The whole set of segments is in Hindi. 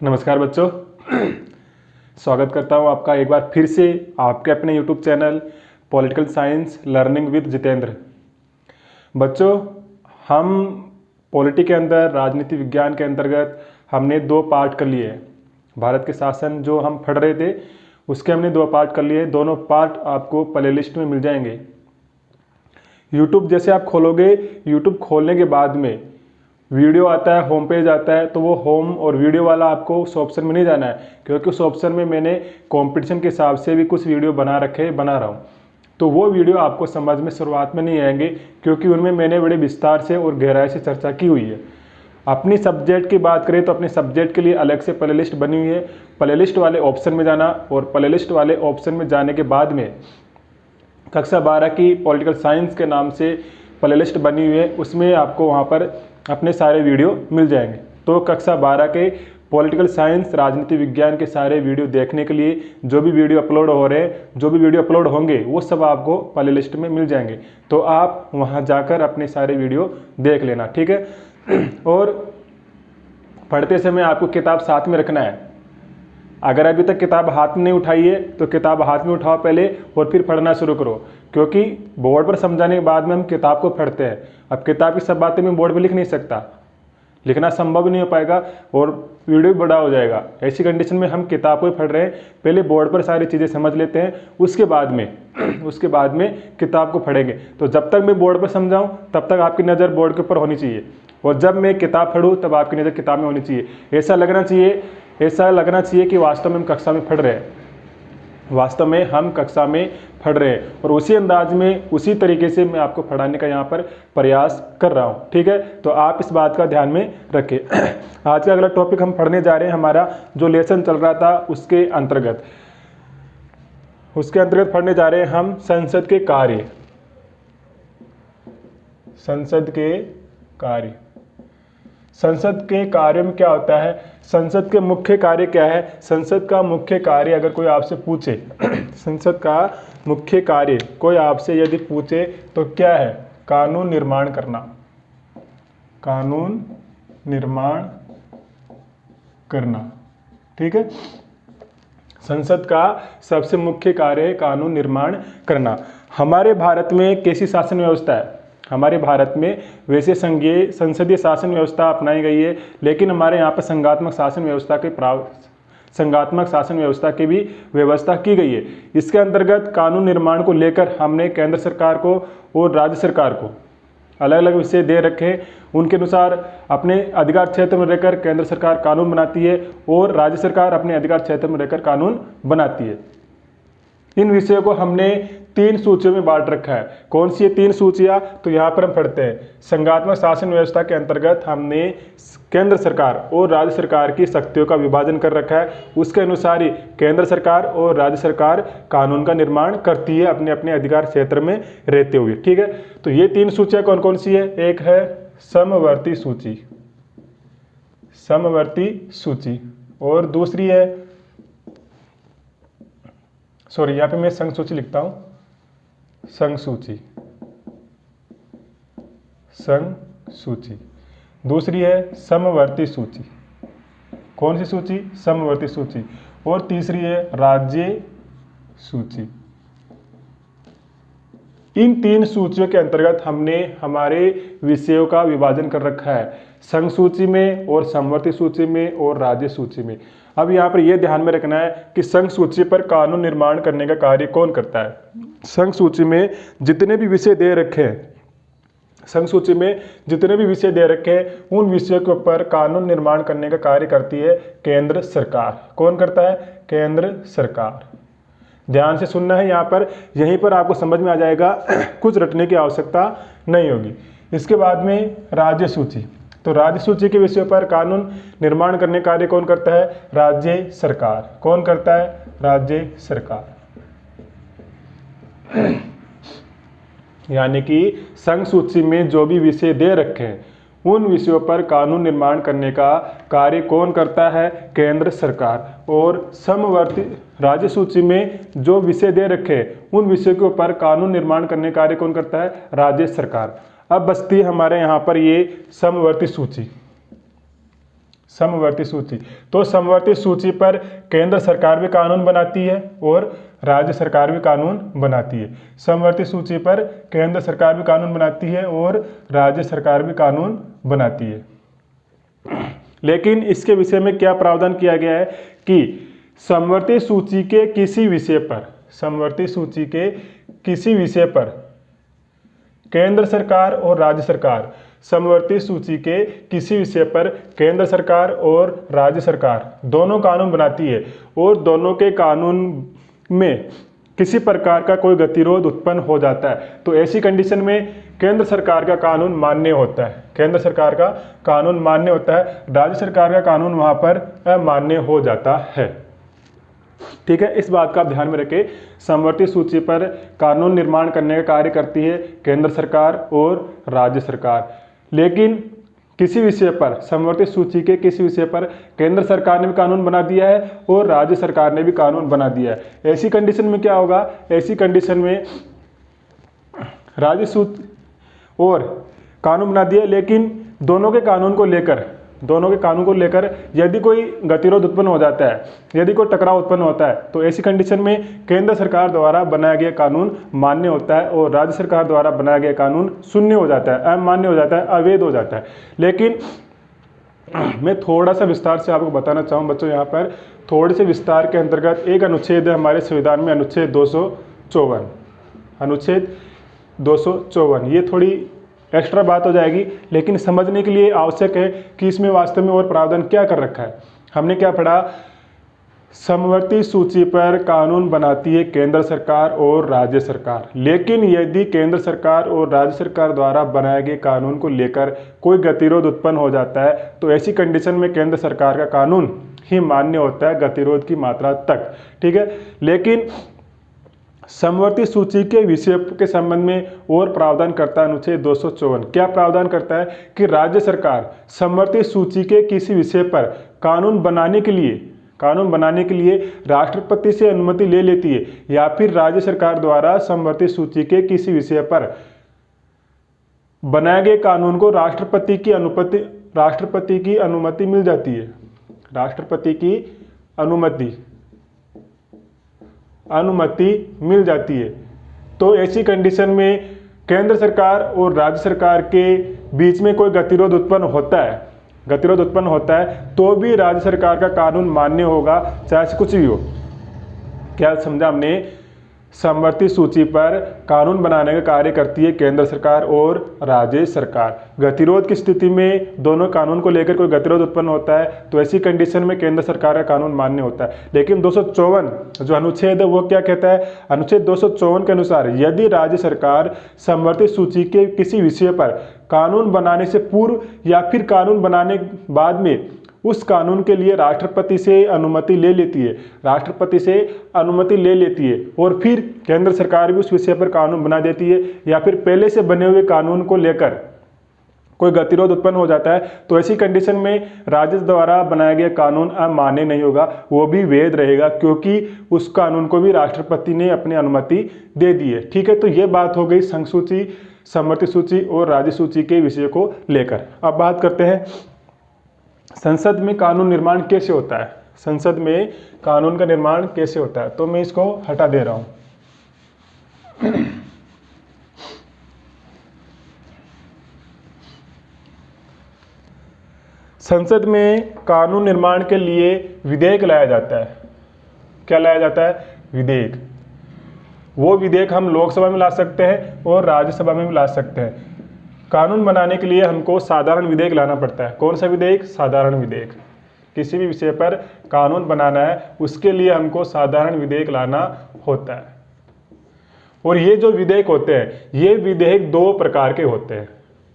नमस्कार बच्चों, स्वागत करता हूं आपका एक बार फिर से आपके अपने YouTube channel political science learning with Jitendra. बच्चों, हम पॉलिटी के अंदर राजनीति विज्ञान के अंतर्गत हमने 2 पार्ट कर लिए हैं। भारत के शासन जो हम पढ़ रहे थे उसके हमने 2 पार्ट कर लिए। दोनों पार्ट आपको प्ले लिस्ट में मिल जाएंगे। यूट्यूब जैसे आप खोलोगे, यूट्यूब खोलने के बाद में वीडियो आता है, होम पेज आता है, तो वो होम और वीडियो वाला आपको उस ऑप्शन में नहीं जाना है, क्योंकि उस ऑप्शन में मैंने कंपटीशन के हिसाब से भी कुछ वीडियो बना रहा हूँ। तो वो वीडियो आपको समझ में शुरुआत में नहीं आएंगे, क्योंकि उनमें मैंने बड़े विस्तार से और गहराई से चर्चा की हुई है। अपनी सब्जेक्ट की बात करें तो अपने सब्जेक्ट के लिए अलग से प्ले लिस्ट बनी हुई है। प्ले लिस्ट वाले ऑप्शन में जाना और प्ले लिस्ट वाले ऑप्शन में जाने के बाद में कक्षा 12 की पॉलिटिकल साइंस के नाम से प्ले लिस्ट बनी हुई है, उसमें आपको वहाँ पर अपने सारे वीडियो मिल जाएंगे। तो कक्षा 12 के पॉलिटिकल साइंस राजनीति विज्ञान के सारे वीडियो देखने के लिए जो भी वीडियो अपलोड हो रहे हैं, जो भी वीडियो अपलोड होंगे, वो सब आपको प्ले लिस्ट में मिल जाएंगे। तो आप वहाँ जाकर अपने सारे वीडियो देख लेना, ठीक है। और पढ़ते समय आपको किताब साथ में रखना है। अगर अभी तक किताब हाथ में नहीं उठाई है तो किताब हाथ में उठाओ पहले और फिर पढ़ना शुरू करो, क्योंकि बोर्ड पर समझाने के बाद में हम किताब को पढ़ते हैं। अब किताब की सब बातें मैं बोर्ड पर लिख नहीं सकता, लिखना संभव नहीं हो पाएगा और वीडियो भी बड़ा हो जाएगा। ऐसी कंडीशन में हम किताब को पढ़ रहे हैं, पहले बोर्ड पर सारी चीज़ें समझ लेते हैं, उसके बाद में किताब को पढ़ेंगे। तो जब तक मैं बोर्ड पर समझाऊं तब तक आपकी नज़र बोर्ड के ऊपर होनी चाहिए, और जब मैं किताब पढ़ूँ तब आपकी नज़र किताब में होनी चाहिए। ऐसा लगना चाहिए कि वास्तव में हम कक्षा में पढ़ रहे हैं, वास्तव में हम कक्षा में पढ़ रहे हैं, और उसी अंदाज में उसी तरीके से मैं आपको पढ़ाने का यहाँ पर प्रयास कर रहा हूँ, ठीक है। तो आप इस बात का ध्यान में रखें। आज का अगला टॉपिक हम पढ़ने जा रहे हैं, हमारा जो लेसन चल रहा था उसके अंतर्गत पढ़ने जा रहे हैं हम संसद के कार्य। संसद के कार्य में क्या होता है, संसद के मुख्य कार्य क्या है। संसद का मुख्य कार्य अगर कोई आपसे पूछे संसद का मुख्य कार्य कोई आपसे यदि पूछे तो क्या है, कानून निर्माण करना, ठीक है। संसद का सबसे मुख्य कार्य है कानून निर्माण करना। हमारे भारत में कैसी शासन व्यवस्था है, हमारे भारत में वैसे संसदीय शासन व्यवस्था अपनाई गई है, लेकिन हमारे यहाँ पर संघात्मक शासन व्यवस्था की भी व्यवस्था की गई है। इसके अंतर्गत कानून निर्माण को लेकर हमने केंद्र सरकार को और राज्य सरकार को अलग अलग विषय दे रखे हैं। उनके अनुसार अपने अधिकार क्षेत्र में रहकर केंद्र सरकार कानून बनाती है और राज्य सरकार अपने अधिकार क्षेत्र में रहकर कानून बनाती है। इन विषयों को हमने 3 सूचियों में बांट रखा है। कौन सी ये 3 सूचियाँ, तो यहाँ पर हम पढ़ते हैं। संघात्मक शासन व्यवस्था के अंतर्गत हमने केंद्र सरकार और राज्य सरकार की शक्तियों का विभाजन कर रखा है। उसके अनुसार ही केंद्र सरकार और राज्य सरकार कानून का निर्माण करती है अपने अपने अधिकार क्षेत्र में रहते हुए, ठीक है। तो ये 3 सूचियाँ कौन कौन सी है, एक है समवर्ती सूची, और दूसरी है, यहाँ पे मैं संघ सूची लिखता हूं, संघ सूची। दूसरी है समवर्ती सूची। कौन सी सूची, समवर्ती सूची। और तीसरी है राज्य सूची। इन 3 सूचियों के अंतर्गत हमने हमारे विषयों का विभाजन कर रखा है, संघ सूची में और समवर्ती सूची में और राज्य सूची में। अब यहाँ पर यह ध्यान में रखना है कि संघ सूची पर कानून निर्माण करने का कार्य कौन करता है। संघ सूची में जितने भी विषय दे रखे हैं, उन विषयों के ऊपर कानून निर्माण करने का कार्य करती है केंद्र सरकार। कौन करता है, केंद्र सरकार। ध्यान से सुनना है यहाँ पर, यहीं पर आपको समझ में आ जाएगा, कुछ रटने की आवश्यकता नहीं होगी। इसके बाद में राज्य सूची। तो राज्य सूची के विषयों पर कानून निर्माण करने का कार्य कौन करता है, राज्य सरकार। कौन करता है, राज्य सरकार। यानी कि संघ सूची में जो भी विषय दे रखे हैं उन विषयों पर कानून निर्माण करने का कार्य कौन करता है, केंद्र सरकार। और समवर्ती राज्य सूची में जो विषय दे रखे हैं उन विषयों के ऊपर कानून निर्माण करने का कार्य कौन करता है, राज्य सरकार। अब बचती है हमारे यहाँ पर ये समवर्ती सूची। समवर्ती सूची। तो समवर्ती सूची पर केंद्र सरकार भी कानून बनाती है और राज्य सरकार भी कानून बनाती है। समवर्ती सूची पर केंद्र सरकार भी कानून बनाती है और राज्य सरकार भी कानून बनाती है। लेकिन इसके विषय में क्या प्रावधान किया गया है कि समवर्ती सूची के किसी विषय पर, समवर्ती सूची के किसी विषय पर केंद्र सरकार और राज्य सरकार, समवर्ती सूची के किसी विषय पर केंद्र सरकार और राज्य सरकार दोनों कानून बनाती है और दोनों के कानून में किसी प्रकार का कोई गतिरोध उत्पन्न हो जाता है तो ऐसी कंडीशन में केंद्र सरकार का कानून मान्य होता है, केंद्र सरकार का कानून मान्य होता है, राज्य सरकार का कानून वहां पर अमान्य हो जाता है। ठीक है, इस बात का आप ध्यान में रखें। समवर्ती सूची पर कानून निर्माण करने का कार्य करती है केंद्र सरकार और राज्य सरकार, लेकिन किसी विषय पर, समवर्ती सूची के किसी विषय पर केंद्र सरकार ने भी कानून बना दिया है और राज्य सरकार ने भी कानून बना दिया है। ऐसी कंडीशन में क्या होगा, ऐसी कंडीशन में राज्य सूची और कानून बना दिया, लेकिन दोनों के कानून को लेकर यदि कोई गतिरोध उत्पन्न हो जाता है, यदि कोई टकराव उत्पन्न होता है तो ऐसी कंडीशन में केंद्र सरकार द्वारा बनाया गया कानून मान्य होता है और राज्य सरकार द्वारा बनाया गया कानून शून्य हो जाता है, अमान्य हो जाता है, अवैध हो जाता है। लेकिन मैं थोड़ा सा विस्तार से आपको बताना चाहूँ बच्चों, यहाँ पर थोड़े से विस्तार के अंतर्गत एक अनुच्छेद है हमारे संविधान में, अनुच्छेद 254, अनुच्छेद 254। ये थोड़ी एक्स्ट्रा बात हो जाएगी, लेकिन समझने के लिए आवश्यक है कि इसमें वास्तव में और प्रावधान क्या कर रखा है। हमने क्या पढ़ा, समवर्ती सूची पर कानून बनाती है केंद्र सरकार और राज्य सरकार, लेकिन यदि केंद्र सरकार और राज्य सरकार द्वारा बनाए गए कानून को लेकर कोई गतिरोध उत्पन्न हो जाता है तो ऐसी कंडीशन में केंद्र सरकार का कानून ही मान्य होता है गतिरोध की मात्रा तक। ठीक है, लेकिन समवर्ती सूची के विषय के संबंध में और प्रावधान करता है अनुच्छेद 254। क्या प्रावधान करता है कि राज्य सरकार समवर्ती सूची के किसी विषय पर कानून बनाने के लिए राष्ट्रपति से अनुमति ले लेती है, या फिर राज्य सरकार द्वारा समवर्ती सूची के किसी विषय पर बनाए गए कानून को राष्ट्रपति की अनुमति मिल जाती है, राष्ट्रपति की अनुमति मिल जाती है। तो ऐसी कंडीशन में केंद्र सरकार और राज्य सरकार के बीच में कोई गतिरोध उत्पन्न होता है तो भी राज्य सरकार का कानून मान्य होगा, चाहे कुछ भी हो। क्या समझा हमने, समवर्ती सूची पर कानून बनाने का कार्य करती है केंद्र सरकार और राज्य सरकार। गतिरोध की स्थिति में दोनों कानून को लेकर कोई गतिरोध उत्पन्न होता है तो ऐसी कंडीशन में केंद्र सरकार का कानून मान्य होता है। लेकिन 254 जो अनुच्छेद है वो क्या कहता है, अनुच्छेद 254 के अनुसार यदि राज्य सरकार समवर्ती सूची के किसी विषय पर कानून बनाने से पूर्व या फिर कानून बनाने बाद में उस कानून के लिए राष्ट्रपति से अनुमति ले लेती है और फिर केंद्र सरकार भी उस विषय पर कानून बना देती है, या फिर पहले से बने हुए कानून को लेकर कोई गतिरोध उत्पन्न हो जाता है तो ऐसी कंडीशन में राज्य द्वारा बनाया गया कानून अमान्य नहीं होगा, वो भी वैध रहेगा, क्योंकि उस कानून को भी राष्ट्रपति ने अपनी अनुमति दे दी है। ठीक है, तो ये बात हो गई संघ सूची, समवर्ती सूची और राज्य सूची के विषय को लेकर। अब बात करते हैं संसद में कानून निर्माण कैसे होता है, संसद में कानून का निर्माण कैसे होता है। तो मैं इसको हटा दे रहा हूं। संसद में कानून निर्माण के लिए विधेयक लाया जाता है। क्या लाया जाता है, विधेयक। वो विधेयक हम लोकसभा में ला सकते हैं और राज्यसभा में भी ला सकते हैं। कानून बनाने के लिए हमको साधारण विधेयक लाना पड़ता है। कौन सा विधेयक, साधारण विधेयक। किसी भी विषय पर कानून बनाना है उसके लिए हमको साधारण विधेयक लाना होता है। और ये जो विधेयक होते हैं, ये विधेयक दो प्रकार के होते हैं।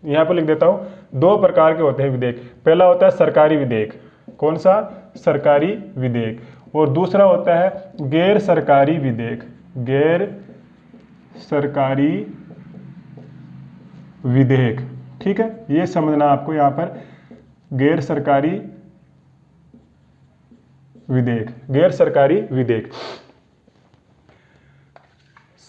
यहाँ पर लिख देता हूँ, दो प्रकार के होते हैं विधेयक। पहला होता है सरकारी विधेयक। कौन सा, सरकारी विधेयक। और दूसरा होता है गैर सरकारी विधेयक। गैर सरकारी विधेयक। ठीक है, ये समझना आपको यहाँ पर, गैर सरकारी विधेयक। गैर सरकारी विधेयक,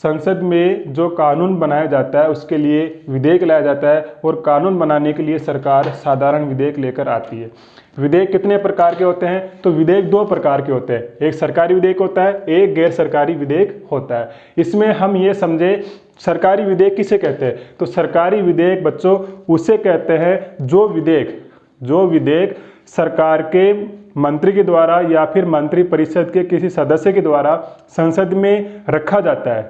संसद में जो कानून बनाया जाता है उसके लिए विधेयक लाया जाता है और कानून बनाने के लिए सरकार साधारण विधेयक लेकर आती है। विधेयक कितने प्रकार के होते हैं? तो विधेयक 2 प्रकार के होते हैं, एक सरकारी विधेयक होता है, एक गैर सरकारी विधेयक होता है। इसमें हम ये समझे सरकारी विधेयक किसे कहते हैं? तो सरकारी विधेयक बच्चों उसे कहते हैं जो विधेयक सरकार के मंत्री के द्वारा या फिर मंत्री परिषद के किसी सदस्य के द्वारा संसद में रखा जाता है।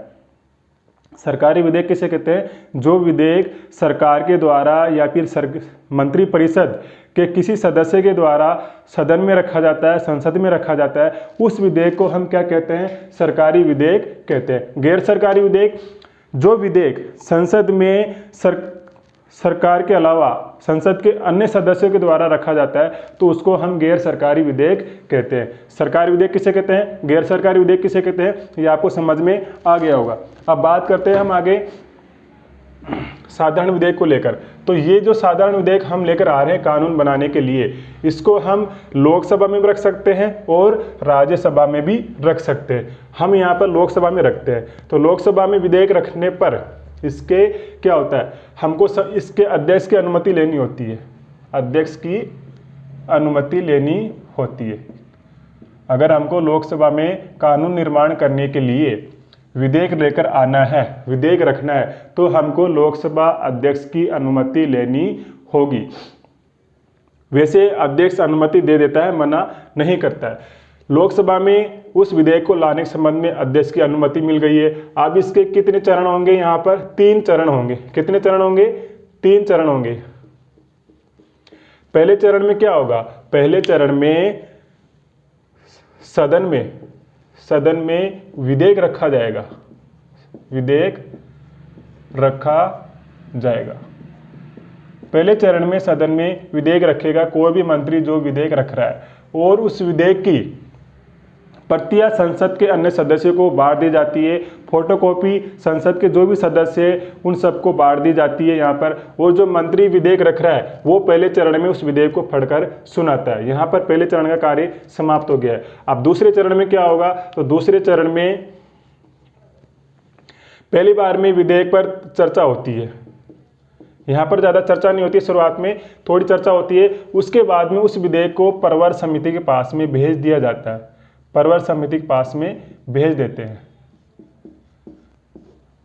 सरकारी विधेयक किसे कहते हैं? जो विधेयक सरकार के द्वारा या फिर मंत्री परिषद के किसी सदस्य के द्वारा सदन में रखा जाता है, संसद में रखा जाता है, उस विधेयक को हम क्या कहते हैं? सरकारी विधेयक कहते हैं। गैर सरकारी विधेयक, जो विधेयक संसद में सरकार के अलावा संसद के अन्य सदस्यों के द्वारा रखा जाता है, तो उसको हम गैर सरकारी विधेयक कहते हैं। सरकारी विधेयक किसे कहते हैं, गैर सरकारी विधेयक किसे कहते हैं, ये आपको समझ में आ गया होगा। अब बात करते हैं हम आगे साधारण विधेयक को लेकर। तो ये जो साधारण विधेयक हम लेकर आ रहे हैं कानून बनाने के लिए, इसको हम लोकसभा में भी रख सकते हैं और राज्यसभा में भी रख सकते हैं। हम यहाँ पर लोकसभा में रखते हैं। तो लोकसभा में विधेयक रखने पर इसके क्या होता है, हमको इसके अध्यक्ष की अनुमति लेनी होती है, अध्यक्ष की अनुमति लेनी होती है। अगर हमको लोकसभा में कानून निर्माण करने के लिए विधेयक लेकर आना है, विधेयक रखना है, तो हमको लोकसभा अध्यक्ष की अनुमति लेनी होगी। वैसे अध्यक्ष अनुमति दे देता है, मना नहीं करता है। लोकसभा में उस विधेयक को लाने के संबंध में अध्यक्ष की अनुमति मिल गई है। अब इसके कितने चरण होंगे? यहाँ पर 3 चरण होंगे। कितने चरण होंगे? 3 चरण होंगे। पहले चरण में क्या होगा? पहले चरण में सदन में विधेयक रखा जाएगा, विधेयक रखा जाएगा। पहले चरण में सदन में विधेयक रखेगा कोई भी मंत्री जो विधेयक रख रहा है, और उस विधेयक की प्रतियां संसद के अन्य सदस्यों को बांट दी जाती है। फोटोकॉपी संसद के जो भी सदस्य हैं उन सबको बांट दी जाती है यहाँ पर। और जो मंत्री विधेयक रख रहा है वो पहले चरण में उस विधेयक को पढ़कर सुनाता है। यहाँ पर पहले चरण का कार्य समाप्त हो गया है। अब दूसरे चरण में क्या होगा? तो दूसरे चरण में पहली बार में विधेयक पर चर्चा होती है। यहाँ पर ज़्यादा चर्चा नहीं होती है, शुरुआत में थोड़ी चर्चा होती है। उसके बाद में उस विधेयक को प्रवर समिति के पास में भेज दिया जाता है, प्रवर समिति के पास में भेज देते हैं।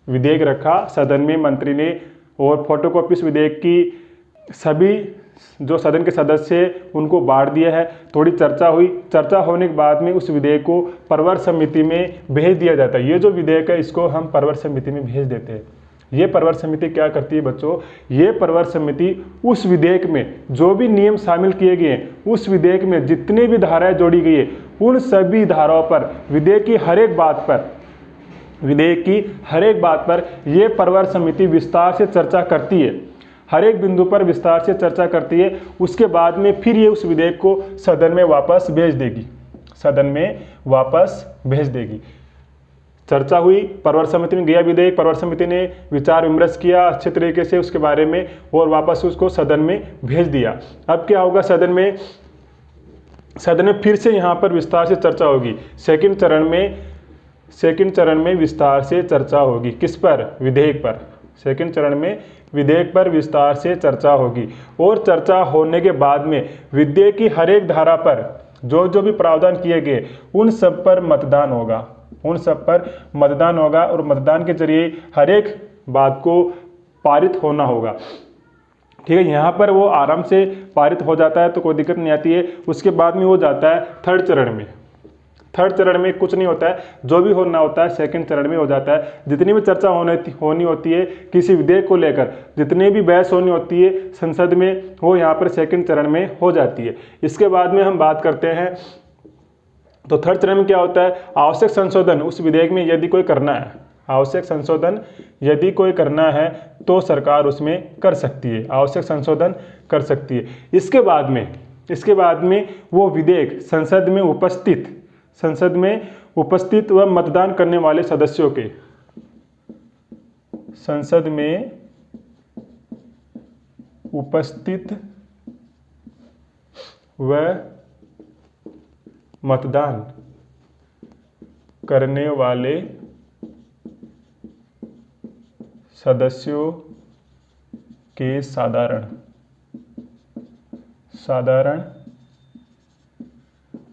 विधेयक रखा सदन में मंत्री ने, और फोटोकॉपी उस विधेयक की सभी जो सदन के सदस्य उनको बांट दिया है। थोड़ी चर्चा हुई, चर्चा होने के बाद में उस विधेयक को प्रवर समिति में भेज दिया जाता है। ये जो विधेयक है इसको हम प्रवर समिति में भेज देते हैं। ये प्रवर समिति क्या करती है बच्चों? ये प्रवर समिति उस विधेयक में जो भी नियम शामिल किए गए हैं, उस विधेयक में जितने भी धाराएं जोड़ी गई है, उन सभी धाराओं पर, विधेयक की हर एक बात पर यह प्रवर समिति विस्तार से चर्चा करती है, हर एक बिंदु पर विस्तार से चर्चा करती है। उसके बाद में फिर ये उस विधेयक को सदन में वापस भेज देगी, सदन में वापस भेज देगी। चर्चा हुई, प्रवर समिति में गया विधेयक, प्रवर समिति ने विचार विमर्श किया अच्छे तरीके से उसके बारे में, और वापस उसको सदन में भेज दिया। अब क्या होगा? सदन में फिर से यहाँ पर विस्तार से चर्चा होगी। सेकंड चरण में विस्तार से चर्चा होगी। किस पर? विधेयक पर। सेकंड चरण में विधेयक पर विस्तार से चर्चा होगी, और चर्चा होने के बाद में विधेयक की हर एक धारा पर जो भी प्रावधान किए गए उन सब पर मतदान होगा, और मतदान के जरिए हर एक बात को पारित होना होगा। ठीक है, यहाँ पर वो आराम से पारित हो जाता है तो कोई दिक्कत नहीं आती है। उसके बाद में वो जाता है थर्ड चरण में। थर्ड चरण में कुछ नहीं होता है, जो भी होना होता है सेकंड चरण में हो जाता है। जितनी भी चर्चा होनी होती है किसी विधेयक को लेकर, जितनी भी बहस होनी होती है संसद में, वो यहाँ पर सेकंड चरण में हो जाती है। इसके बाद में हम बात करते हैं तो थर्ड चरण में क्या होता है? आवश्यक संशोधन उस विधेयक में यदि कोई करना है, आवश्यक संशोधन यदि कोई करना है तो सरकार उसमें कर सकती है, आवश्यक संशोधन कर सकती है। इसके बाद में वो विधेयक संसद में उपस्थित व मतदान करने वाले सदस्यों के, संसद में उपस्थित व मतदान करने वाले सदस्यों के साधारण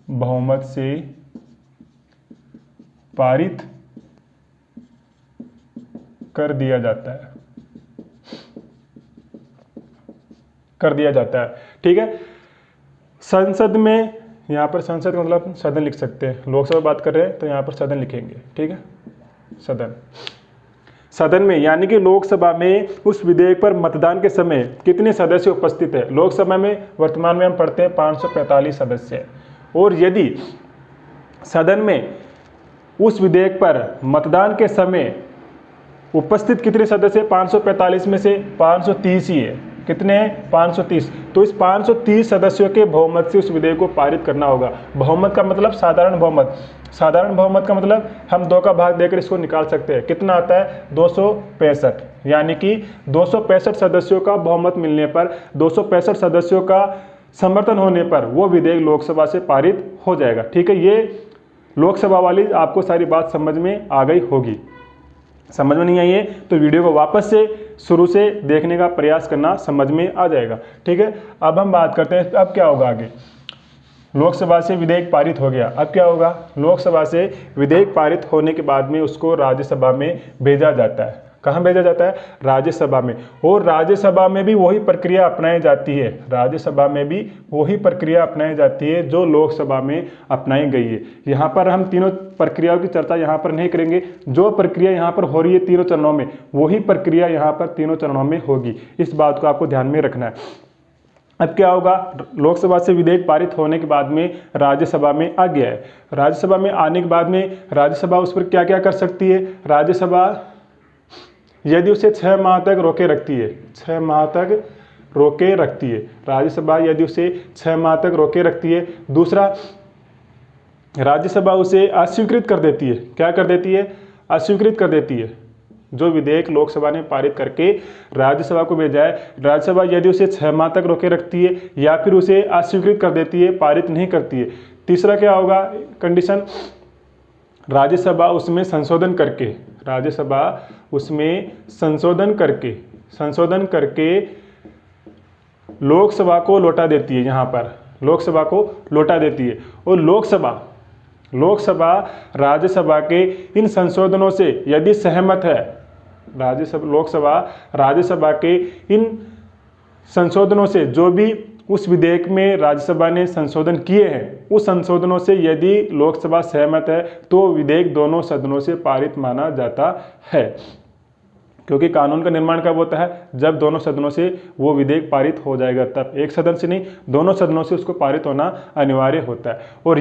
बहुमत से पारित कर दिया जाता है, ठीक है। संसद में, यहाँ पर संसद का मतलब सदन लिख सकते हैं, लोकसभा बात कर रहे हैं तो यहाँ पर सदन लिखेंगे, ठीक है। सदन में यानी कि लोकसभा में उस विधेयक पर मतदान के समय कितने सदस्य उपस्थित है। लोकसभा में वर्तमान में हम पढ़ते हैं 545 सदस्य, और यदि सदन में उस विधेयक पर मतदान के समय उपस्थित कितने सदस्य, 545 में से 530 ही है। कितने हैं, 530। तो इस 530 सदस्यों के बहुमत से उस विधेयक को पारित करना होगा। बहुमत का मतलब साधारण बहुमत। साधारण बहुमत का मतलब हम 2 का भाग देकर इसको निकाल सकते हैं। कितना आता है, 265। यानी कि 265 सदस्यों का बहुमत मिलने पर, 265 सदस्यों का समर्थन होने पर वो विधेयक लोकसभा से पारित हो जाएगा, ठीक है। ये लोकसभा वाली आपको सारी बात समझ में आ गई होगी। समझ में नहीं आई है तो वीडियो को वापस से शुरू से देखने का प्रयास करना, समझ में आ जाएगा, ठीक है। अब हम बात करते हैं अब क्या होगा आगे। लोकसभा से विधेयक पारित हो गया, अब क्या होगा, लोकसभा से विधेयक पारित होने के बाद में उसको राज्यसभा में भेजा जाता है। कहाँ भेजा जाता है, राज्यसभा में। और राज्यसभा में भी वही प्रक्रिया अपनाई जाती है, राज्यसभा में भी वही प्रक्रिया अपनाई जाती है जो लोकसभा में अपनाई गई है। यहाँ पर हम तीनों प्रक्रियाओं की चर्चा यहाँ पर नहीं करेंगे। जो प्रक्रिया यहाँ पर हो रही है तीनों चरणों में, वही प्रक्रिया यहाँ पर तीनों चरणों में होगी। इस बात को आपको ध्यान में रखना है। अब क्या होगा, लोकसभा से विधेयक पारित होने के बाद में राज्यसभा में आ गया है। राज्यसभा में आने के बाद में राज्यसभा उस पर क्या क्या कर सकती है। राज्यसभा यदि उसे 6 माह तक रोके रखती है, 6 माह तक रोके रखती है, राज्यसभा यदि उसे 6 माह तक रोके रखती है। दूसरा, राज्यसभा उसे अस्वीकृत कर देती है। क्या कर देती है, अस्वीकृत कर देती है। जो विधेयक लोकसभा ने पारित करके राज्यसभा को भेजा है, राज्यसभा यदि उसे 6 माह तक रोके रखती है या फिर उसे अस्वीकृत कर देती है, पारित नहीं करती है। तीसरा क्या होगा कंडीशन, राज्यसभा उसमें संशोधन करके, राज्यसभा उसमें संशोधन करके लोकसभा को लौटा देती है। यहाँ पर लोकसभा को लौटा देती है। और लोकसभा राज्यसभा के इन संशोधनों से यदि सहमत है, लोकसभा राज्यसभा के इन संशोधनों से, जो भी उस विधेयक में राज्यसभा ने संशोधन किए हैं, उस संशोधनों से यदि लोकसभा सहमत है तो विधेयक दोनों सदनों से पारित माना जाता है। क्योंकि कानून का निर्माण कब होता है, जब दोनों सदनों से वो विधेयक पारित हो जाएगा, तब। एक सदन से नहीं, दोनों सदनों से उसको पारित होना अनिवार्य होता है। और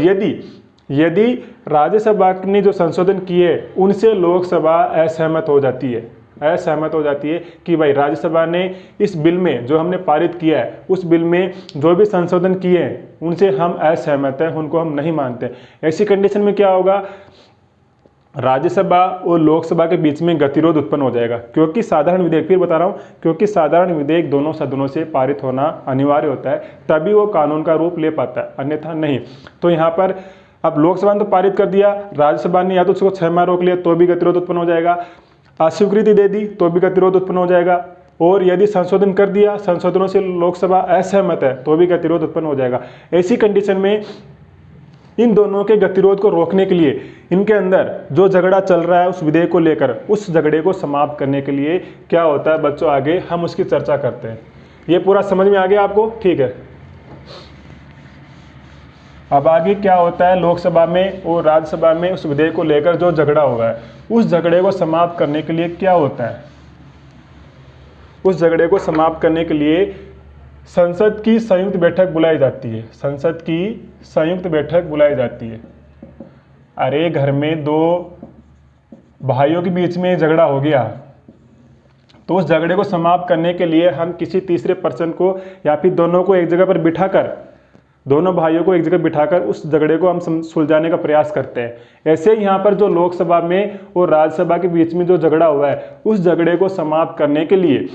यदि राज्यसभा ने जो संशोधन किए उनसे लोकसभा असहमत हो जाती है कि भाई राज्यसभा ने इस बिल में जो हमने पारित किया है, उस बिल में जो भी संशोधन किए हैं उनसे हम असहमत हैं, उनको हम नहीं मानते। ऐसी कंडीशन में क्या होगा, राज्यसभा और लोकसभा के बीच में गतिरोध उत्पन्न हो जाएगा। क्योंकि साधारण विधेयक, फिर बता रहा हूँ, क्योंकि साधारण विधेयक दोनों सदनों से पारित होना अनिवार्य होता है, तभी वो कानून का रूप ले पाता है, अन्यथा नहीं। तो यहाँ पर अब लोकसभा ने तो पारित कर दिया, राज्यसभा ने या तो उसको 6 माह रोक लिया तो भी गतिरोध उत्पन्न हो जाएगा, अस्वीकृति दे दी तो भी गतिरोध उत्पन्न हो जाएगा, और यदि संशोधन कर दिया, संशोधनों से लोकसभा असहमत है तो भी गतिरोध उत्पन्न हो जाएगा। ऐसी कंडीशन में इन दोनों के गतिरोध को रोकने के लिए, इनके अंदर जो झगड़ा चल रहा है उस विधेयक को लेकर, उस झगड़े को समाप्त करने के लिए क्या होता है बच्चों, आगे हम उसकी चर्चा करते हैं। ये पूरा समझ में आ गया आपको, ठीक है। अब आगे क्या होता है, लोकसभा में और राज्यसभा में उस विधेयक को लेकर जो झगड़ा होगा है, उस झगड़े को समाप्त करने के लिए क्या होता है, उस झगड़े को समाप्त करने के लिए संसद की संयुक्त बैठक बुलाई जाती है। संसद की संयुक्त बैठक बुलाई जाती है। अरे घर में 2 भाइयों के बीच में झगड़ा हो गया, तो उस झगड़े को समाप्त करने के लिए हम किसी तीसरे पर्सन को या फिर दोनों को एक जगह पर बिठाकर, दोनों भाइयों को एक जगह बिठाकर उस झगड़े को हम सुलझाने का प्रयास करते हैं। ऐसे यहाँ पर जो लोकसभा में और राज्यसभा के बीच में जो झगड़ा हुआ है, उस झगड़े को समाप्त करने के लिए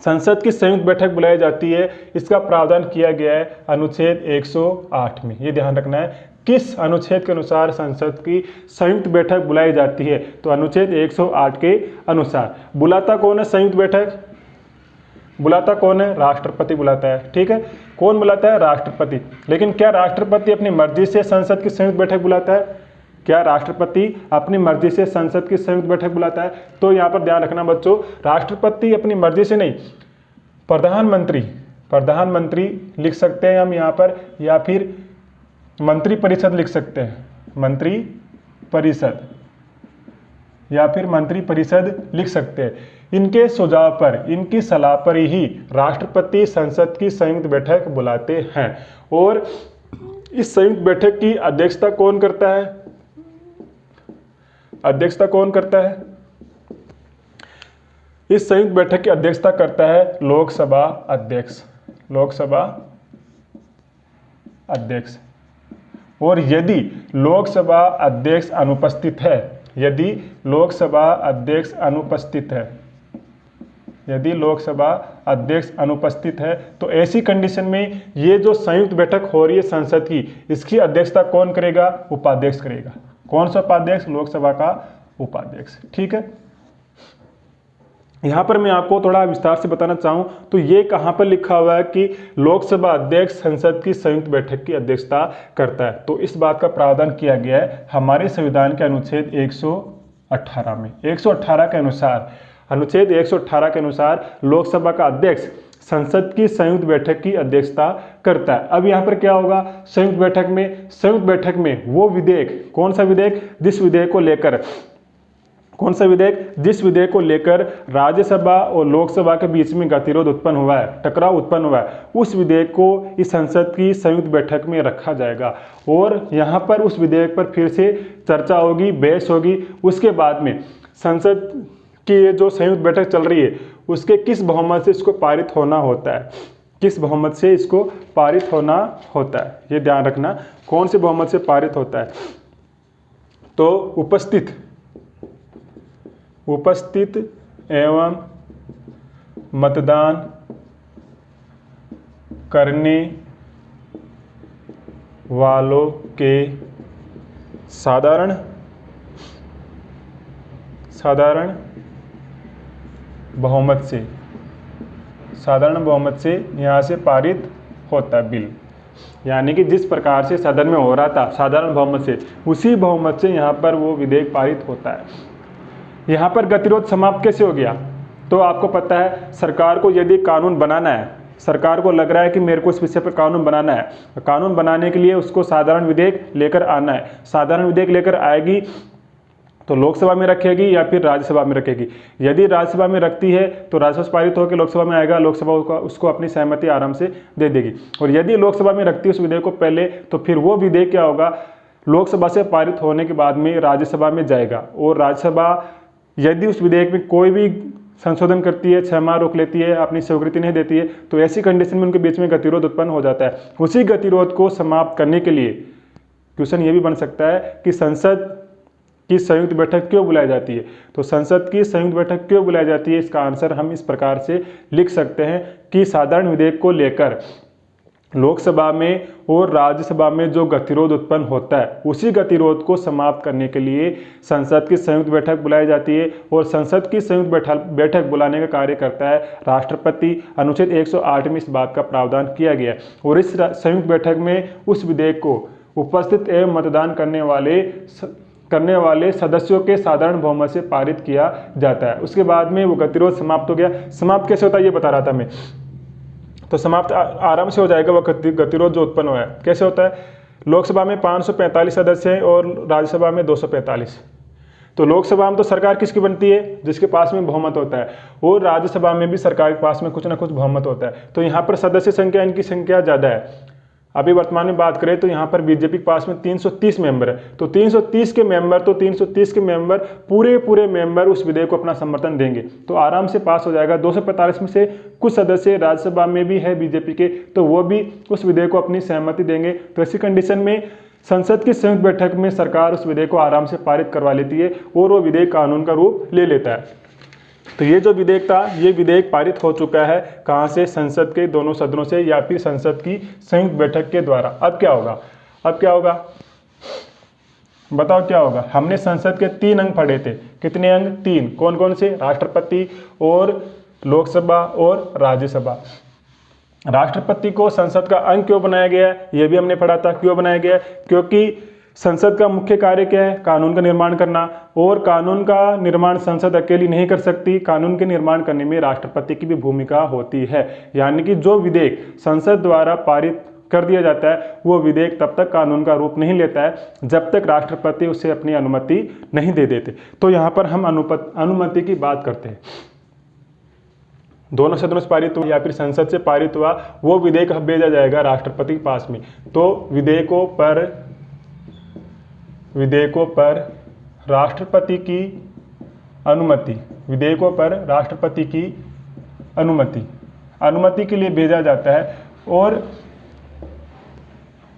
संसद की संयुक्त बैठक बुलाई जाती है। इसका प्रावधान किया गया है अनुच्छेद 108 में। ये ध्यान रखना है किस अनुच्छेद के अनुसार संसद की संयुक्त बैठक बुलाई जाती है, तो अनुच्छेद 108 के अनुसार। बुलाता कौन है संयुक्त बैठक, बुलाता कौन है? राष्ट्रपति बुलाता है। ठीक है, कौन बुलाता है? राष्ट्रपति। लेकिन क्या राष्ट्रपति अपनी मर्जी से संसद की संयुक्त बैठक बुलाता है? क्या राष्ट्रपति अपनी मर्जी से संसद की संयुक्त बैठक बुलाता है? तो यहाँ पर ध्यान रखना बच्चों, राष्ट्रपति अपनी मर्जी से नहीं, प्रधानमंत्री लिख सकते हैं हम यहाँ पर, या फिर मंत्री परिषद लिख सकते हैं, मंत्री परिषद, या फिर मंत्री परिषद लिख सकते हैं। इनके सुझाव पर, इनकी सलाह पर ही राष्ट्रपति संसद की संयुक्त बैठक बुलाते हैं। और इस संयुक्त बैठक की अध्यक्षता कौन करता है? अध्यक्षता कौन करता है? इस संयुक्त बैठक की अध्यक्षता करता है लोकसभा अध्यक्ष, लोकसभा अध्यक्ष। और यदि लोकसभा अध्यक्ष अनुपस्थित है, यदि लोकसभा अध्यक्ष अनुपस्थित है, यदि लोकसभा अध्यक्ष अनुपस्थित है, तो ऐसी कंडीशन में ये जो संयुक्त बैठक हो रही है संसद की, इसकी अध्यक्षता कौन करेगा? उपाध्यक्ष करेगा। कौन सा उपाध्यक्ष? लोकसभा का उपाध्यक्ष। ठीक है, यहाँ पर मैं आपको थोड़ा विस्तार से बताना चाहूँ तो ये कहाँ पर लिखा हुआ है कि लोकसभा अध्यक्ष संसद की संयुक्त बैठक की अध्यक्षता करता है। तो इस बात का प्रावधान किया गया है हमारे संविधान के अनुच्छेद 118 में। 118 के अनुसार, अनुच्छेद 118 के अनुसार लोकसभा का अध्यक्ष संसद की संयुक्त बैठक की अध्यक्षता करता है। अब यहाँ पर क्या होगा? संयुक्त बैठक में वो विधेयक, कौन सा विधेयक? जिस विधेयक को लेकर, कौन सा विधेयक? जिस विधेयक को लेकर राज्यसभा और लोकसभा के बीच में गतिरोध उत्पन्न हुआ है, टकराव उत्पन्न हुआ है, उस विधेयक को इस संसद की संयुक्त बैठक में रखा जाएगा। और यहाँ पर उस विधेयक पर फिर से चर्चा होगी, बहस होगी। उसके बाद में संसद की ये जो संयुक्त बैठक चल रही है, उसके किस बहुमत से इसको पारित होना होता है, किस बहुमत से इसको पारित होना होता है, ये ध्यान रखना, कौन से बहुमत से पारित होता है। तो उपस्थित एवं मतदान करने वालों के साधारण बहुमत से यहाँ से पारित होता है बिल। यानी कि जिस प्रकार से सदन में हो रहा था साधारण बहुमत से, उसी बहुमत से यहाँ पर वो विधेयक पारित होता है। यहाँ पर गतिरोध समाप्त कैसे हो गया? तो आपको पता है, सरकार को यदि कानून बनाना है, सरकार को लग रहा है कि मेरे को इस विषय पर कानून बनाना है, कानून बनाने के लिए उसको साधारण विधेयक लेकर आना है। साधारण विधेयक लेकर आएगी तो लोकसभा में रखेगी या फिर राज्यसभा में रखेगी। यदि राज्यसभा में रखती है तो राज्यसभा से पारित होकर लोकसभा में आएगा, लोकसभा उसको अपनी सहमति आराम से दे देगी। और यदि लोकसभा में रखती है उस विधेयक को पहले, तो फिर वो विधेयक क्या होगा? लोकसभा से पारित होने के बाद में राज्यसभा में जाएगा। और राज्यसभा यदि उस विधेयक में कोई भी संशोधन करती है, 6 माह रोक लेती है, अपनी स्वीकृति नहीं देती है, तो ऐसी कंडीशन में उनके बीच में गतिरोध उत्पन्न हो जाता है। उसी गतिरोध को समाप्त करने के लिए क्वेश्चन ये भी बन सकता है कि संसद की संयुक्त बैठक क्यों बुलाई जाती है? तो संसद की संयुक्त बैठक क्यों बुलाई जाती है, इसका आंसर हम इस प्रकार से लिख सकते हैं कि साधारण विधेयक को लेकर लोकसभा में और राज्यसभा में जो गतिरोध उत्पन्न होता है, उसी गतिरोध को समाप्त करने के लिए संसद की संयुक्त बैठक बुलाई जाती है। और संसद की संयुक्त बैठक बुलाने का कार्य करता है राष्ट्रपति। अनुच्छेद 108 में इस बात का प्रावधान किया गया है। और इस संयुक्त बैठक में उस विधेयक को उपस्थित एवं मतदान करने वाले सदस्यों के साधारण बहुमत से पारित किया जाता है। उसके बाद में वो गतिरोध समाप्त हो गया। समाप्त कैसे होता है ये बता रहा था मैं। तो समाप्त आराम से हो जाएगा वो गतिरोध जो उत्पन्न हुआ है। कैसे होता है? लोकसभा में 545 सदस्य हैं और राज्यसभा में 245। तो लोकसभा में तो सरकार किसकी बनती है? जिसके पास में बहुमत होता है। और राज्यसभा में भी सरकार के पास में कुछ ना कुछ बहुमत होता है। तो यहाँ पर सदस्य संख्या, इनकी संख्या ज़्यादा है। अभी वर्तमान में बात करें तो यहाँ पर बीजेपी के पास में 330 मेंबर है। तो 330 के मेंबर पूरे मेंबर उस विधेयक को अपना समर्थन देंगे, तो आराम से पास हो जाएगा। 245 में से कुछ सदस्य राज्यसभा में भी है बीजेपी के, तो वो भी उस विधेयक को अपनी सहमति देंगे। तो ऐसी कंडीशन में संसद की संयुक्त बैठक में सरकार उस विधेयक को आराम से पारित करवा लेती है और वो विधेयक कानून का रूप ले लेता है। तो ये जो विधेयक था, ये विधेयक पारित हो चुका है। कहाँ से? संसद के दोनों सदनों से या फिर संसद की संयुक्त बैठक के द्वारा। अब क्या होगा? बताओ क्या होगा? हमने संसद के 3 अंग पढ़े थे। कितने अंग? 3। कौन कौन से? राष्ट्रपति और लोकसभा और राज्यसभा। राष्ट्रपति को संसद का अंग क्यों बनाया गया है, यह भी हमने पढ़ा था। क्यों बनाया गया है? क्योंकि संसद का मुख्य कार्य क्या है? कानून का निर्माण करना, और कानून का निर्माण संसद अकेली नहीं कर सकती। कानून के निर्माण करने में राष्ट्रपति की भी भूमिका होती है। यानी कि जो विधेयक संसद द्वारा पारित कर दिया जाता है वो विधेयक तब तक कानून का रूप नहीं लेता है जब तक राष्ट्रपति उसे अपनी अनुमति नहीं दे देते। तो यहाँ पर हम अनुमति की बात करते हैं। दोनों सदनों से पारित हुआ या फिर संसद से पारित हुआ, वो विधेयक भेजा जाएगा राष्ट्रपति के पास में। तो विधेयकों पर राष्ट्रपति की अनुमति, विधेयकों पर राष्ट्रपति की अनुमति के लिए भेजा जाता है, और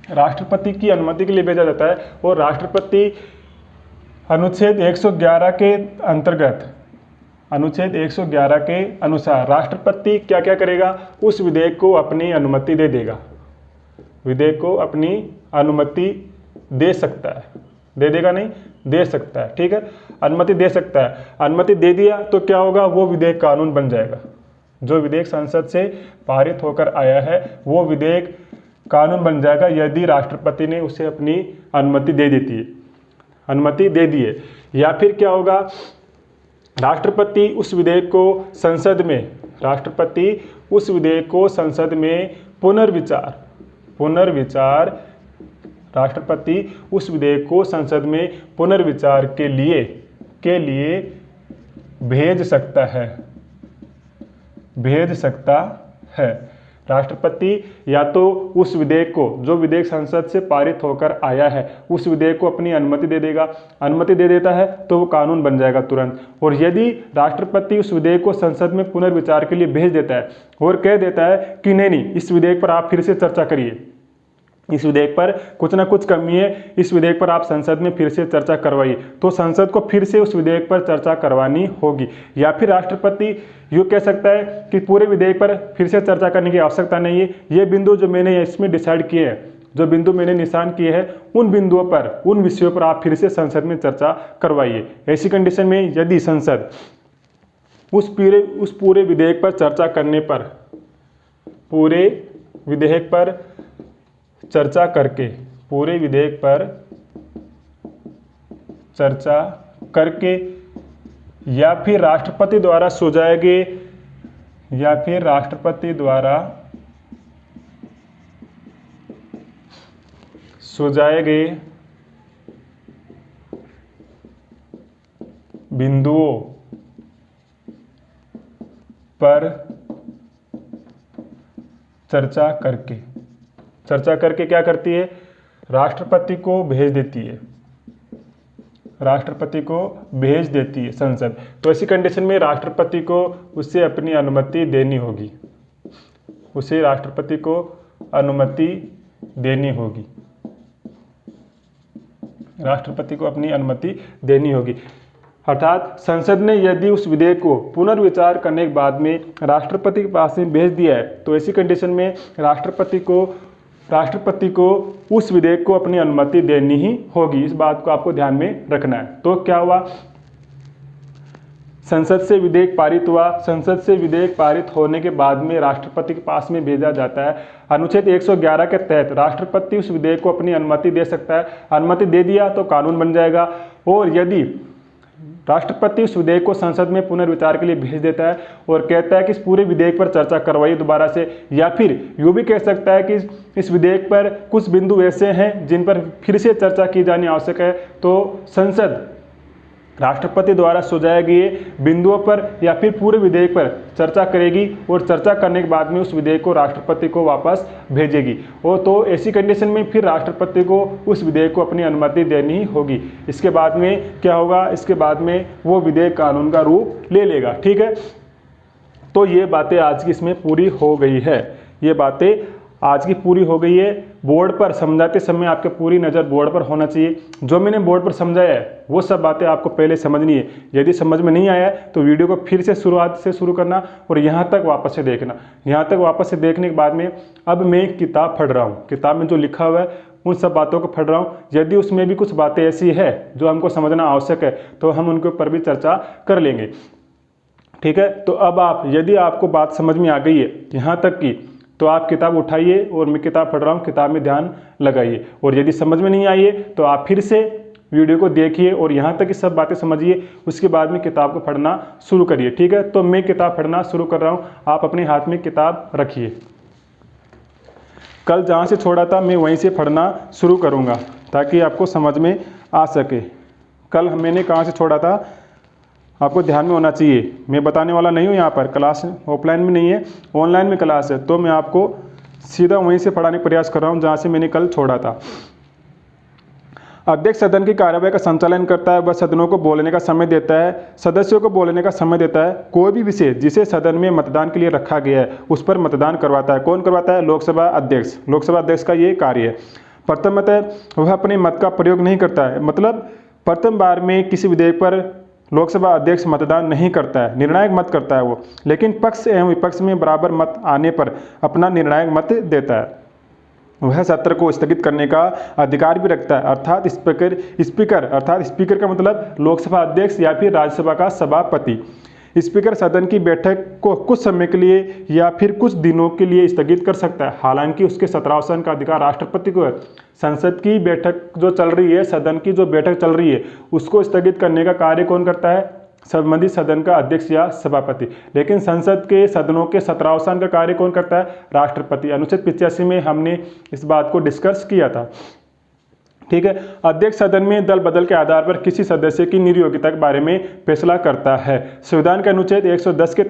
राष्ट्रपति की अनुमति के लिए भेजा जाता है। और राष्ट्रपति अनुच्छेद 111 के अंतर्गत, अनुच्छेद 111 के अनुसार राष्ट्रपति क्या क्या करेगा? उस विधेयक को अपनी अनुमति दे देगा। विधेयक को अपनी अनुमति दे सकता है, दे देगा नहीं, दे सकता है। ठीक है, अनुमति दे सकता है। अनुमति दे दिया तो क्या होगा? वो विधेयक कानून बन जाएगा। जो विधेयक संसद से पारित होकर आया है वो विधेयक कानून बन जाएगा यदि राष्ट्रपति ने उसे अपनी अनुमति दे देती है, अनुमति दे दी है। या फिर क्या होगा? राष्ट्रपति उस विधेयक को संसद में, राष्ट्रपति उस विधेयक को संसद में पुनर्विचार, राष्ट्रपति उस विधेयक को संसद में पुनर्विचार के लिए भेज सकता है। राष्ट्रपति या तो उस विधेयक को, जो विधेयक संसद से पारित होकर आया है, उस विधेयक को अपनी अनुमति दे देगा। अनुमति दे देता है तो वो कानून बन जाएगा तुरंत। और यदि राष्ट्रपति उस विधेयक को संसद में पुनर्विचार के लिए भेज देता है और कह देता है कि नहीं, इस विधेयक पर आप फिर से चर्चा करिए, इस विधेयक पर कुछ ना कुछ कमी है, इस विधेयक पर आप संसद में फिर से चर्चा करवाइए, तो संसद को फिर से उस विधेयक पर चर्चा करवानी होगी। या फिर राष्ट्रपति यूँ कह सकता है कि पूरे विधेयक पर फिर से चर्चा करने की आवश्यकता नहीं है, ये बिंदु जो मैंने इसमें डिसाइड किए हैं, जो बिंदु मैंने निशान किए हैं, उन बिंदुओं पर, उन विषयों पर आप फिर से संसद में चर्चा करवाइए। ऐसी कंडीशन में यदि संसद उस पूरे विधेयक पर चर्चा करने पर, पूरे विधेयक पर चर्चा करके, पूरे विधेयक पर चर्चा करके या फिर राष्ट्रपति द्वारा सुझाए गए, या फिर राष्ट्रपति द्वारा सुझाए गए बिंदुओं पर चर्चा करके क्या करती है? राष्ट्रपति को भेज देती है, राष्ट्रपति को भेज देती है संसद। तो ऐसी कंडीशन में राष्ट्रपति को उससे अपनी अनुमति देनी होगी, उसे राष्ट्रपति को अनुमति देनी होगी, राष्ट्रपति को अपनी अनुमति देनी होगी। अर्थात संसद ने यदि उस विधेयक को पुनर्विचार करने के बाद में राष्ट्रपति के पास में भेज दिया है तो ऐसी कंडीशन में राष्ट्रपति को उस विधेयक को अपनी अनुमति देनी ही होगी। इस बात को आपको ध्यान में रखना है। तो क्या हुआ? संसद से विधेयक पारित हुआ, संसद से विधेयक पारित होने के बाद में राष्ट्रपति के पास में भेजा जाता है। अनुच्छेद 111 के तहत राष्ट्रपति उस विधेयक को अपनी अनुमति दे सकता है। अनुमति दे दिया तो कानून बन जाएगा। और यदि राष्ट्रपति उस विधेयक को संसद में पुनर्विचार के लिए भेज देता है और कहता है कि इस पूरे विधेयक पर चर्चा करवाइए दोबारा से, या फिर यूँ भी कह सकता है कि इस विधेयक पर कुछ बिंदु ऐसे हैं जिन पर फिर से चर्चा की जानी आवश्यक है, तो संसद राष्ट्रपति द्वारा सुझाए गए बिंदुओं पर या फिर पूरे विधेयक पर चर्चा करेगी और चर्चा करने के बाद में उस विधेयक को राष्ट्रपति को वापस भेजेगी। और तो ऐसी कंडीशन में फिर राष्ट्रपति को उस विधेयक को अपनी अनुमति देनी होगी। इसके बाद में क्या होगा? इसके बाद में वो विधेयक कानून का रूप ले लेगा। ठीक है, तो ये बातें आज की इसमें पूरी हो गई है, ये बातें आज की पूरी हो गई है। बोर्ड पर समझाते समय आपके पूरी नज़र बोर्ड पर होना चाहिए। जो मैंने बोर्ड पर समझाया है वो सब बातें आपको पहले समझनी है। यदि समझ में नहीं आया तो वीडियो को फिर से शुरुआत से शुरू करना और यहाँ तक वापस से देखना। यहाँ तक वापस से देखने के बाद में अब मैं एक किताब पढ़ रहा हूँ, किताब में जो लिखा हुआ है उन सब बातों को पढ़ रहा हूँ। यदि उसमें भी कुछ बातें ऐसी है जो हमको समझना आवश्यक है तो हम उनके ऊपर भी चर्चा कर लेंगे। ठीक है, तो अब आप, यदि आपको बात समझ में आ गई है यहाँ तक की, तो आप किताब उठाइए और मैं किताब पढ़ रहा हूँ, किताब में ध्यान लगाइए। और यदि समझ में नहीं आई है तो आप फिर से वीडियो को देखिए और यहाँ तक की सब बातें समझिए, उसके बाद में किताब को पढ़ना शुरू करिए। ठीक है, तो मैं किताब पढ़ना शुरू कर रहा हूँ, आप अपने हाथ में किताब रखिए। कल जहाँ से छोड़ा था मैं वहीं से पढ़ना शुरू करूँगा ताकि आपको समझ में आ सके। कल मैंने कहाँ से छोड़ा था आपको ध्यान में होना चाहिए। मैं बताने वाला नहीं हूँ, यहाँ पर क्लास ऑफलाइन में नहीं है, ऑनलाइन में क्लास है, तो मैं आपको सीधा वहीं से पढ़ाने का प्रयास कर रहा हूँ जहाँ से मैंने कल छोड़ा था। अध्यक्ष सदन की कार्यवाही का संचालन करता है, वह सदनों को बोलने का समय देता है, सदस्यों को बोलने का समय देता है। कोई भी विषय जिसे सदन में मतदान के लिए रखा गया है उस पर मतदान करवाता है। कौन करवाता है? लोकसभा अध्यक्ष। लोकसभा अध्यक्ष का ये कार्य है। प्रथमतः वह अपने मत का प्रयोग नहीं करता है, मतलब प्रथम बार में किसी विधेयक पर लोकसभा अध्यक्ष मतदान नहीं करता है, निर्णायक मत करता है वो, लेकिन पक्ष एवं विपक्ष में बराबर मत आने पर अपना निर्णायक मत देता है। वह सत्र को स्थगित करने का अधिकार भी रखता है, अर्थात स्पीकर अर्थात स्पीकर का मतलब लोकसभा अध्यक्ष या फिर राज्यसभा का सभापति। स्पीकर सदन की बैठक को कुछ समय के लिए या फिर कुछ दिनों के लिए स्थगित कर सकता है, हालांकि उसके सत्रावसान का अधिकार राष्ट्रपति को है। संसद की बैठक जो चल रही है, सदन की जो बैठक चल रही है, उसको स्थगित करने का कार्य कौन करता है? संबंधित सदन का अध्यक्ष या सभापति। लेकिन संसद के सदनों के सत्रावसान का कार्य कौन करता है? राष्ट्रपति। अनुच्छेद 85 में हमने इस बात को डिस्कस किया था। ठीक है, अध्यक्ष सदन में दल बदल के आधार पर किसी सदस्य की निर्योग्यता के बारे में फैसला करता है। संविधान के अनुच्छेद 110 के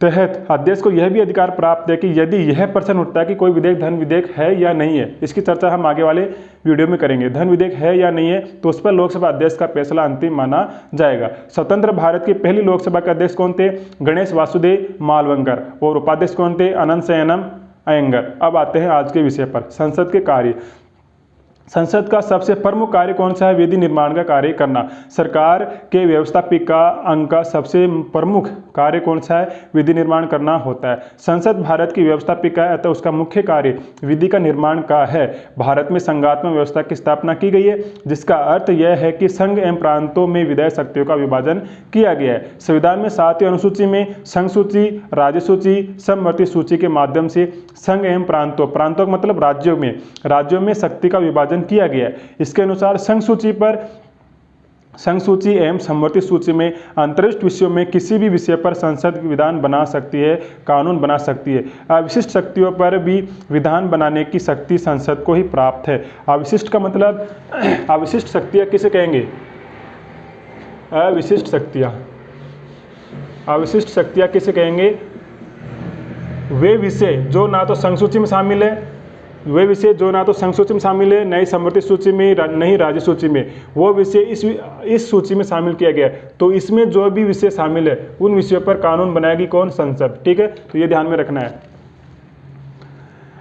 तहत अध्यक्ष को यह भी अधिकार प्राप्त है कि यदि यह प्रश्न उठता है कि कोई विधेयक धन विधेयक है या नहीं है, इसकी चर्चा हम आगे वाले वीडियो में करेंगे, धन विधेयक है या नहीं है, तो उस पर लोकसभा अध्यक्ष का फैसला अंतिम माना जाएगा। स्वतंत्र भारत की पहली लोकसभा के अध्यक्ष कौन थे? गणेश वासुदेव मालवंकर। और उपाध्यक्ष कौन थे? अनंत शयनम अयंगर। अब आते हैं आज के विषय पर, संसद के कार्य। संसद का सबसे प्रमुख कार्य कौन सा है? विधि निर्माण का कार्य करना। सरकार के व्यवस्थापिका अंग का सबसे प्रमुख कार्य कौन सा है? विधि निर्माण करना होता है। संसद भारत की व्यवस्थापिका है, अतः उसका मुख्य कार्य विधि का निर्माण का है। भारत में संघात्मक व्यवस्था की स्थापना की गई है, जिसका अर्थ यह है कि संघ एवं प्रांतों में विधायी शक्तियों का विभाजन किया गया है। संविधान में 7वीं अनुसूची में संघ सूची, राज्य सूची, समवर्ती सूची के माध्यम से संघ एवं प्रांतों का मतलब राज्यों में शक्ति का विभाजन किया गया है। इसके अनुसार संघ सूची एवं समवर्ती सूची में अंतरिष्ट विषयों में किसी भी विषय पर संसद विधान बना सकती है, कानून बना सकती है। अविशिष्ट शक्तियों पर भी विधान बनाने की शक्ति संसद को ही प्राप्त है। अविशिष्ट का मतलब, अविशिष्ट शक्तियां किसे कहेंगे? अविशिष्ट शक्तियां किसे कहेंगे? वे विषय जो ना तो संघ सूची में शामिल है, न ही समवर्ती सूची में, न ही राज्य सूची में, वो विषय इस सूची में शामिल किया गया है। तो इसमें जो भी विषय शामिल है उन विषयों पर कानून बनाएगी कौन? संसद। ठीक है, तो ये ध्यान में रखना है।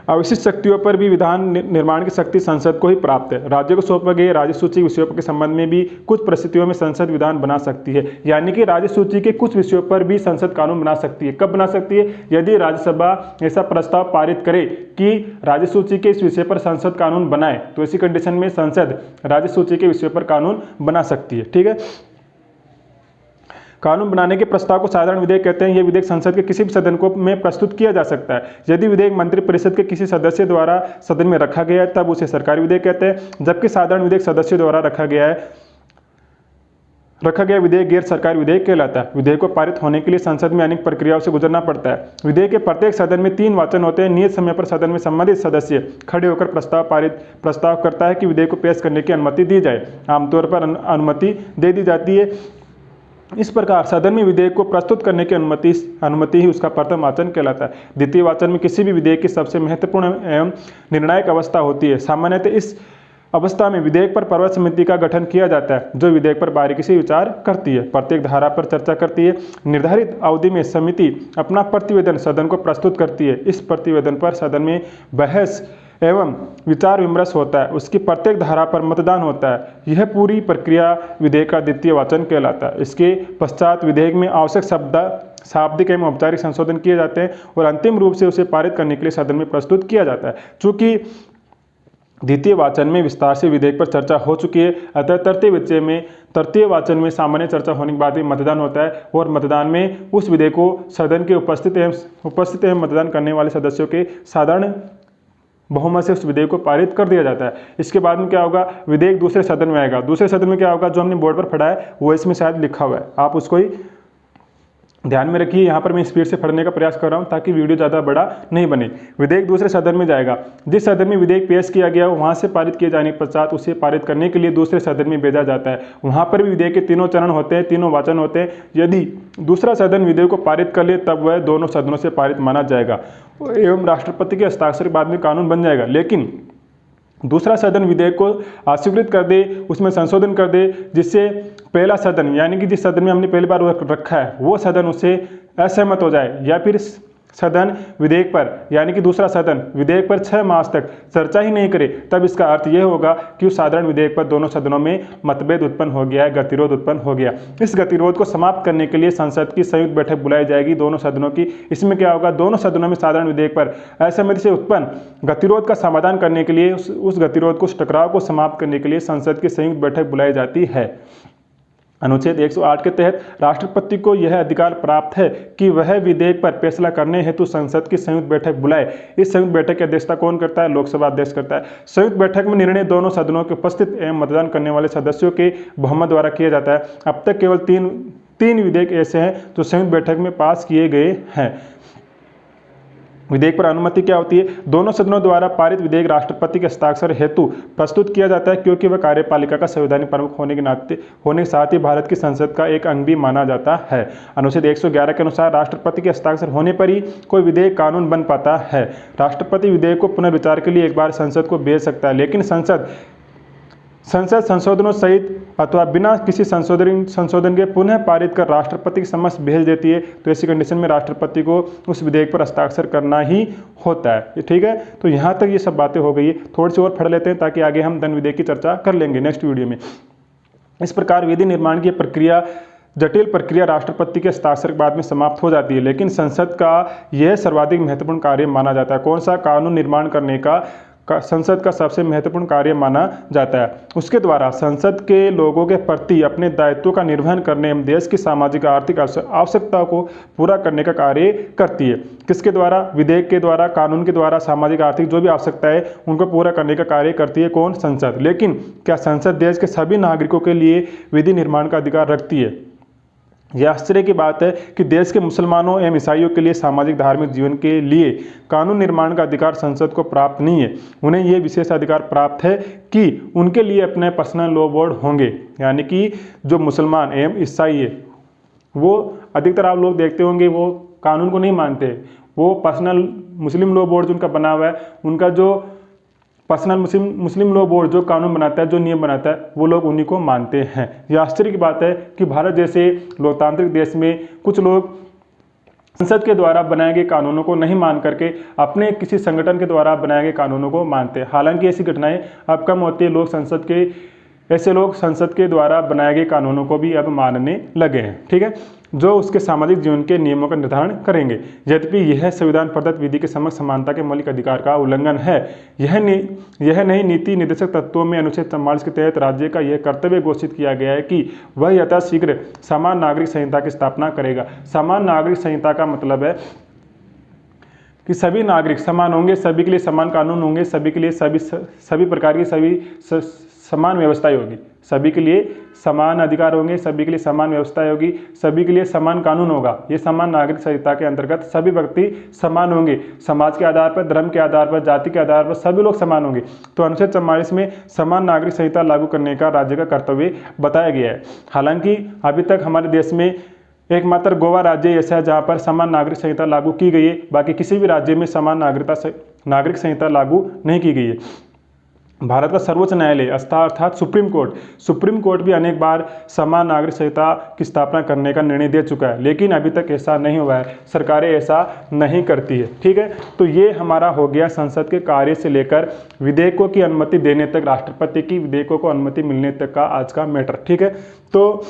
अविशिष्ट शक्तियों पर भी विधान निर्माण की शक्ति संसद को ही प्राप्त है। राज्य को सौंपे गए राज्य सूची विषयों के संबंध में भी कुछ परिस्थितियों में संसद विधान बना सकती है, यानी कि राज्य सूची के कुछ विषयों पर भी संसद कानून बना सकती है। कब बना सकती है? यदि राज्यसभा ऐसा प्रस्ताव पारित करे कि राज्य सूची के इस विषय पर संसद कानून बनाए, तो ऐसी कंडीशन में संसद राज्य सूची के विषयों पर कानून बना सकती है। ठीक है, कानून बनाने के प्रस्ताव को साधारण विधेयक कहते हैं। यह विधेयक संसद के किसी भी सदन में प्रस्तुत किया जा सकता है। यदि विधेयक मंत्रिपरिषद के किसी सदस्य द्वारा सदन में रखा गया है तब उसे सरकारी विधेयक कहते हैं, जबकि साधारण विधेयक सदस्यों द्वारा रखा गया विधेयक गैर सरकारी विधेयक कहलाता है। विधेयक को पारित होने के लिए संसद में अनेक प्रक्रियाओं से गुजरना पड़ता है। विधेयक के प्रत्येक सदन में 3 वाचन होते हैं। नियत समय पर सदन में संबंधित सदस्य खड़े होकर प्रस्ताव करता है कि विधेयक को पेश करने की अनुमति दी जाए। आमतौर पर अनुमति दे दी जाती है। इस प्रकार सदन में विधेयक को प्रस्तुत करने की अनुमति ही उसका प्रथम वाचन कहलाता है। द्वितीय वाचन में किसी भी विधेयक की सबसे महत्वपूर्ण एवं निर्णायक अवस्था होती है। सामान्यतः इस अवस्था में विधेयक पर प्रवर समिति का गठन किया जाता है, जो विधेयक पर बारीकी से विचार करती है, प्रत्येक धारा पर चर्चा करती है। निर्धारित अवधि में समिति अपना प्रतिवेदन सदन को प्रस्तुत करती है। इस प्रतिवेदन पर सदन में बहस एवं विचार विमर्श होता है। उसकी प्रत्येक धारा पर मतदान होता है। यह पूरी प्रक्रिया विधेयक का द्वितीय वाचन कहलाता है। इसके पश्चात विधेयक में आवश्यक शाब्दिक एवं औपचारिक संशोधन किए जाते हैं और अंतिम रूप से उसे पारित करने के लिए सदन में प्रस्तुत किया जाता है। चूंकि द्वितीय वाचन में विस्तार से विधेयक पर चर्चा हो चुकी है, अतः तृतीय वाचन में सामान्य चर्चा होने के बाद ही मतदान होता है और मतदान में उस विधेयक को सदन के उपस्थित एवं मतदान करने वाले सदस्यों के साधारण बहुमत से उस विधेयक को पारित कर दिया जाता है। इसके बाद में क्या होगा, विधेयक दूसरे सदन में आएगा। दूसरे सदन में क्या होगा, जो हमने बोर्ड पर पढ़ा है वो इसमें शायद लिखा हुआ है, आप उसको ही ध्यान में रखिए। यहाँ पर मैं स्पीड से पढ़ने का प्रयास कर रहा हूँ ताकि वीडियो ज़्यादा बड़ा नहीं बने। विधेयक दूसरे सदन में जाएगा। जिस सदन में विधेयक पेश किया गया वहाँ से पारित किए जाने के पश्चात उसे पारित करने के लिए दूसरे सदन में भेजा जाता है। वहाँ पर भी विधेयक के तीनों चरण होते हैं, तीनों वाचन होते हैं। यदि दूसरा सदन विधेयक को पारित कर ले तब वह दोनों सदनों से पारित माना जाएगा एवं राष्ट्रपति के हस्ताक्षर के बाद में कानून बन जाएगा। लेकिन दूसरा सदन विधेयक को अस्वीकृत कर दे, उसमें संशोधन कर दे, जिससे पहला सदन यानी कि जिस सदन में हमने पहली बार रखा है वो सदन उससे असहमत हो जाए, या फिर सदन विधेयक पर यानी कि दूसरा सदन विधेयक पर 6 मास तक चर्चा ही नहीं करे, तब इसका अर्थ यह होगा कि उस साधारण विधेयक पर दोनों सदनों में मतभेद उत्पन्न हो गया है, गतिरोध उत्पन्न हो गया। इस गतिरोध को समाप्त करने के लिए संसद की संयुक्त बैठक बुलाई जाएगी दोनों सदनों की। इसमें क्या होगा, दोनों सदनों में साधारण विधेयक पर असहमति से उत्पन्न गतिरोध का समाधान करने के लिए उस गतिरोध को, उस टकराव को समाप्त करने के लिए संसद की संयुक्त बैठक बुलाई जाती है। अनुच्छेद 108 के तहत राष्ट्रपति को यह अधिकार प्राप्त है कि वह विधेयक पर फैसला करने हेतु संसद की संयुक्त बैठक बुलाए। इस संयुक्त बैठक की अध्यक्षता कौन करता है, लोकसभा अध्यक्ष करता है। संयुक्त बैठक में निर्णय दोनों सदनों के उपस्थित एवं मतदान करने वाले सदस्यों के बहुमत द्वारा किया जाता है। अब तक केवल तीन विधेयक ऐसे हैं जो संयुक्त बैठक में पास किए गए हैं। विधेयक पर अनुमति क्या होती है, दोनों सदनों द्वारा पारित विधेयक राष्ट्रपति के हस्ताक्षर हेतु प्रस्तुत किया जाता है, क्योंकि वह कार्यपालिका का संवैधानिक प्रमुख होने के साथ ही भारत की संसद का एक अंग भी माना जाता है। अनुच्छेद 111 के अनुसार राष्ट्रपति के हस्ताक्षर होने पर ही कोई विधेयक कानून बन पाता है। राष्ट्रपति विधेयक को पुनर्विचार के लिए एक बार संसद को भेज सकता है, लेकिन संसद संशोधनों सहित अथवा बिना किसी संशोधन के पुनः पारित कर राष्ट्रपति के समक्ष भेज देती है। तो ऐसी कंडीशन में राष्ट्रपति को उस विधेयक पर हस्ताक्षर करना ही होता है। ठीक है, तो यहाँ तक ये सब बातें हो गई है। थोड़ी सी और पढ़ लेते हैं ताकि आगे हम धन विधेयक की चर्चा कर लेंगे नेक्स्ट वीडियो में। इस प्रकार विधि निर्माण की प्रक्रिया, जटिल प्रक्रिया राष्ट्रपति के हस्ताक्षर के बाद में समाप्त हो जाती है, लेकिन संसद का यह सर्वाधिक महत्वपूर्ण कार्य माना जाता है। कौन सा, कानून निर्माण करने का संसद का सबसे महत्वपूर्ण कार्य माना जाता है। उसके द्वारा संसद के लोगों के प्रति अपने दायित्वों का निर्वहन करने एवं देश की सामाजिक आर्थिक आवश्यकताओं को पूरा करने का कार्य करती है। किसके द्वारा, विधेयक के द्वारा, कानून के द्वारा सामाजिक आर्थिक जो भी आवश्यकता है उनको पूरा करने का कार्य करती है। कौन, संसद। लेकिन क्या संसद देश के सभी नागरिकों के लिए विधि निर्माण का अधिकार रखती है? यह आश्चर्य की बात है कि देश के मुसलमानों एवं ईसाइयों के लिए सामाजिक धार्मिक जीवन के लिए कानून निर्माण का अधिकार संसद को प्राप्त नहीं है। उन्हें यह विशेष अधिकार प्राप्त है कि उनके लिए अपने पर्सनल लॉ बोर्ड होंगे, यानी कि जो मुसलमान एवं ईसाई है वो अधिकतर आप लोग देखते होंगे वो कानून को नहीं मानते, वो पर्सनल मुस्लिम लॉ बोर्ड जिनका बना हुआ है, उनका जो पर्सनल मुस्लिम लॉ बोर्ड जो कानून बनाता है, जो नियम बनाता है, वो लोग उन्हीं को मानते हैं। यह आश्चर्य की बात है कि भारत जैसे लोकतांत्रिक देश में कुछ लोग संसद के द्वारा बनाए गए कानूनों को नहीं मान करके अपने किसी संगठन के द्वारा बनाए गए कानूनों को मानते हैं। हालांकि ऐसी घटनाएं अब कम होती है, ऐसे लोग संसद के द्वारा बनाए गए कानूनों को भी अब मानने लगे हैं। ठीक है, जो उसके सामाजिक जीवन के नियमों का निर्धारण करेंगे। यद्यपि यह संविधान प्रदत्त विधि के समक्ष समानता के मौलिक अधिकार का उल्लंघन है। यह नई नीति निर्देशक तत्वों में अनुच्छेद 44 के तहत राज्य का यह कर्तव्य घोषित किया गया है कि वह यथाशीघ्र समान नागरिक संहिता की स्थापना करेगा। समान नागरिक संहिता का मतलब है कि सभी नागरिक समान होंगे, सभी के लिए समान कानून होंगे, सभी के लिए सभी प्रकार की समान व्यवस्थाएं होगी, सभी के लिए समान अधिकार होंगे, सभी के लिए समान व्यवस्थाएं होगी, सभी के लिए समान कानून होगा। ये समान नागरिक संहिता के अंतर्गत सभी व्यक्ति समान होंगे, समाज के आधार पर, धर्म के आधार पर, जाति के आधार पर सभी लोग समान होंगे। तो अनुच्छेद 44 में समान नागरिक संहिता लागू करने का राज्य का कर्तव्य बताया गया है। हालांकि अभी तक हमारे देश में एकमात्र गोवा राज्य ऐसा है जहाँ पर समान नागरिक संहिता लागू की गई है, बाकी किसी भी राज्य में समान नागरिक संहिता लागू नहीं की गई है। भारत का सर्वोच्च न्यायालय अर्थात सुप्रीम कोर्ट भी अनेक बार समान नागरिक संहिता की स्थापना करने का निर्णय दे चुका है, लेकिन अभी तक ऐसा नहीं हुआ है, सरकारें ऐसा नहीं करती है। ठीक है, तो ये हमारा हो गया संसद के कार्य से लेकर विधेयकों की अनुमति देने तक, राष्ट्रपति की विधेयकों को अनुमति मिलने तक का आज का मैटर। ठीक है, तो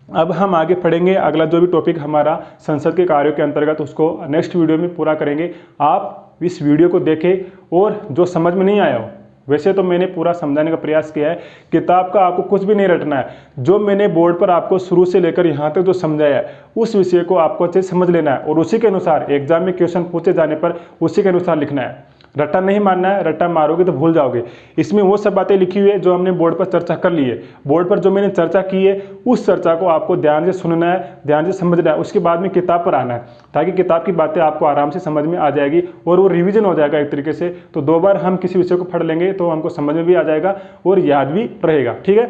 अब हम आगे पढ़ेंगे अगला जो भी टॉपिक हमारा संसद के कार्यों के अंतर्गत, उसको नेक्स्ट वीडियो में पूरा करेंगे। आप इस वीडियो को देखें और जो समझ में नहीं आया हो वैसे तो मैंने पूरा समझाने का प्रयास किया है, किताब का आपको कुछ भी नहीं रटना है। जो मैंने बोर्ड पर आपको शुरू से लेकर यहाँ तक जो समझाया है उस विषय को आपको अच्छे से समझ लेना है और उसी के अनुसार एग्जाम में क्वेश्चन पूछे जाने पर उसी के अनुसार लिखना है। रट्टा नहीं मारना है, रट्टा मारोगे तो भूल जाओगे। इसमें वो सब बातें लिखी हुई है जो हमने बोर्ड पर चर्चा कर ली है। बोर्ड पर जो मैंने चर्चा की है उस चर्चा को आपको ध्यान से सुनना है, ध्यान से समझना है, उसके बाद में किताब पर आना है, ताकि किताब की बातें आपको आराम से समझ में आ जाएगी और वो रिवीजन हो जाएगा एक तरीके से। तो 2 बार हम किसी विषय को पढ़ लेंगे तो हमको समझ में भी आ जाएगा और याद भी रहेगा। ठीक है,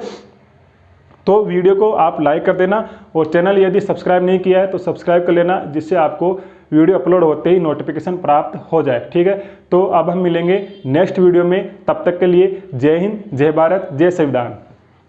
तो वीडियो को आप लाइक कर देना और चैनल यदि सब्सक्राइब नहीं किया है तो सब्सक्राइब कर लेना, जिससे आपको वीडियो अपलोड होते ही नोटिफिकेशन प्राप्त हो जाए। ठीक है, तो अब हम मिलेंगे नेक्स्ट वीडियो में। तब तक के लिए जय हिंद, जय भारत, जय संविधान।